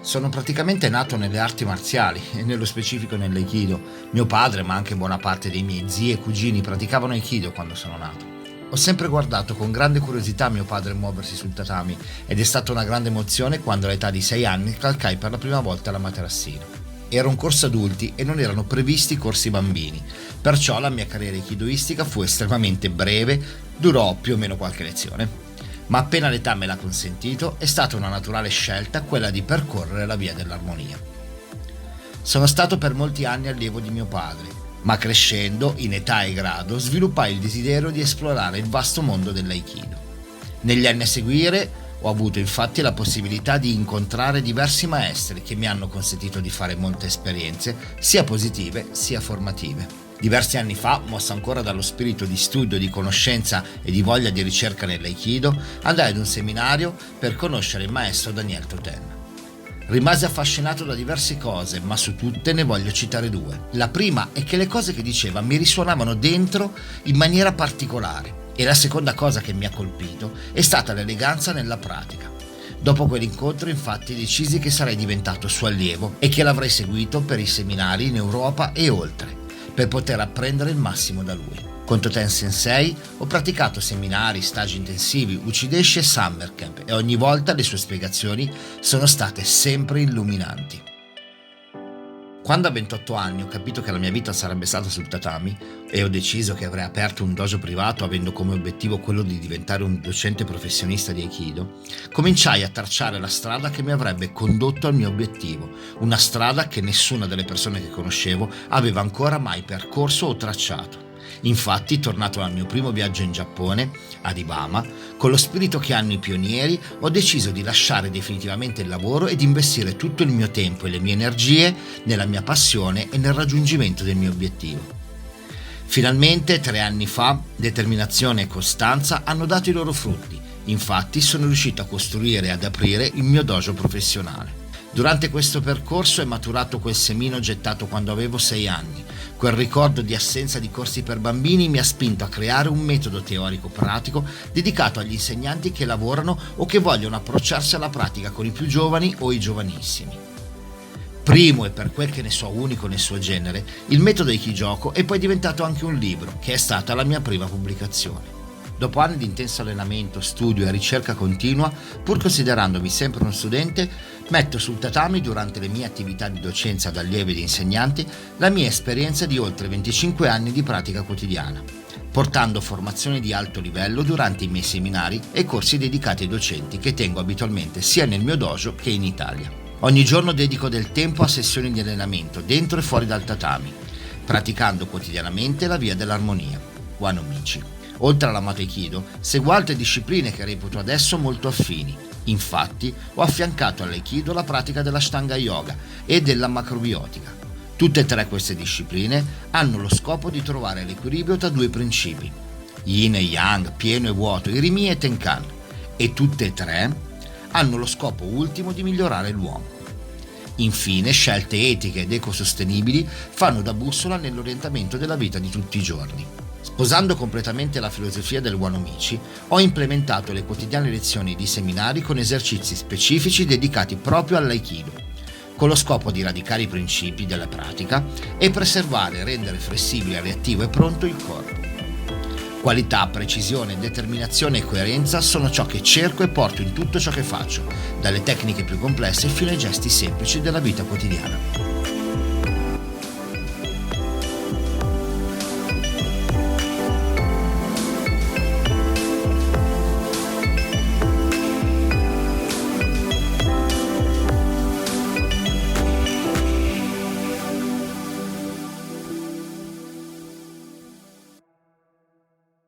Sono praticamente nato nelle arti marziali e nello specifico nell'Aikido. Mio padre, ma anche buona parte dei miei zii e cugini praticavano Aikido quando sono nato. Ho sempre guardato con grande curiosità mio padre muoversi sul tatami ed è stata una grande emozione quando all'età di 6 anni calcai per la prima volta la materassina. Era un corso adulti e non erano previsti corsi bambini, perciò la mia carriera aikidoistica fu estremamente breve, durò più o meno qualche lezione. Ma appena l'età me l'ha consentito, è stata una naturale scelta quella di percorrere la via dell'armonia. Sono stato per molti anni allievo di mio padre, ma crescendo, in età e grado, sviluppai il desiderio di esplorare il vasto mondo dell'Aikido. Negli anni a seguire ho avuto infatti la possibilità di incontrare diversi maestri che mi hanno consentito di fare molte esperienze, sia positive sia formative. Diversi anni fa, mosso ancora dallo spirito di studio, di conoscenza e di voglia di ricerca nell'Aikido, andai ad un seminario per conoscere il maestro Daniel Toten. Rimasi affascinato da diverse cose, ma su tutte ne voglio citare due. La prima è che le cose che diceva mi risuonavano dentro in maniera particolare, e la seconda cosa che mi ha colpito è stata l'eleganza nella pratica. Dopo quell'incontro, infatti, decisi che sarei diventato suo allievo e che l'avrei seguito per i seminari in Europa e oltre, per poter apprendere il massimo da lui. Con Toten Sensei ho praticato seminari, stagi intensivi, Uchideshi e Summer Camp e ogni volta le sue spiegazioni sono state sempre illuminanti. Quando a 28 anni ho capito che la mia vita sarebbe stata sul tatami e ho deciso che avrei aperto un dojo privato avendo come obiettivo quello di diventare un docente professionista di Aikido, cominciai a tracciare la strada che mi avrebbe condotto al mio obiettivo, una strada che nessuna delle persone che conoscevo aveva ancora mai percorso o tracciato. Infatti, tornato dal mio primo viaggio in Giappone, ad Ibama, con lo spirito che hanno i pionieri, ho deciso di lasciare definitivamente il lavoro e di investire tutto il mio tempo e le mie energie nella mia passione e nel raggiungimento del mio obiettivo. Finalmente, 3 anni fa, determinazione e costanza hanno dato i loro frutti. Infatti, sono riuscito a costruire e ad aprire il mio dojo professionale. Durante questo percorso è maturato quel semino gettato quando avevo 6 anni. Quel ricordo di assenza di corsi per bambini mi ha spinto a creare un metodo teorico-pratico dedicato agli insegnanti che lavorano o che vogliono approcciarsi alla pratica con i più giovani o i giovanissimi. Primo e per quel che ne so unico nel suo genere, il metodo Aikijoko è poi diventato anche un libro, che è stata la mia prima pubblicazione. Dopo anni di intenso allenamento, studio e ricerca continua, pur considerandomi sempre uno studente, metto sul tatami durante le mie attività di docenza da allievi ed insegnanti la mia esperienza di oltre 25 anni di pratica quotidiana, portando formazione di alto livello durante i miei seminari e corsi dedicati ai docenti che tengo abitualmente sia nel mio dojo che in Italia. Ogni giorno dedico del tempo a sessioni di allenamento dentro e fuori dal tatami, praticando quotidianamente la via dell'armonia, Wanomichi. Oltre all'amato Aikido, seguo altre discipline che reputo adesso molto affini. Infatti, ho affiancato all'Aikido la pratica dell'Ashtanga Yoga e della macrobiotica. Tutte e 3 queste discipline hanno lo scopo di trovare l'equilibrio tra 2 principi, Yin e Yang, pieno e vuoto, Irimi e Tenkan, e tutte e 3 hanno lo scopo ultimo di migliorare l'uomo. Infine, scelte etiche ed ecosostenibili fanno da bussola nell'orientamento della vita di tutti i giorni. Sposando completamente la filosofia del Wanomichi, ho implementato le quotidiane lezioni di seminari con esercizi specifici dedicati proprio all'Aikido, con lo scopo di radicare i principi della pratica e preservare e rendere flessibile, reattivo e pronto il corpo. Qualità, precisione, determinazione e coerenza sono ciò che cerco e porto in tutto ciò che faccio, dalle tecniche più complesse fino ai gesti semplici della vita quotidiana.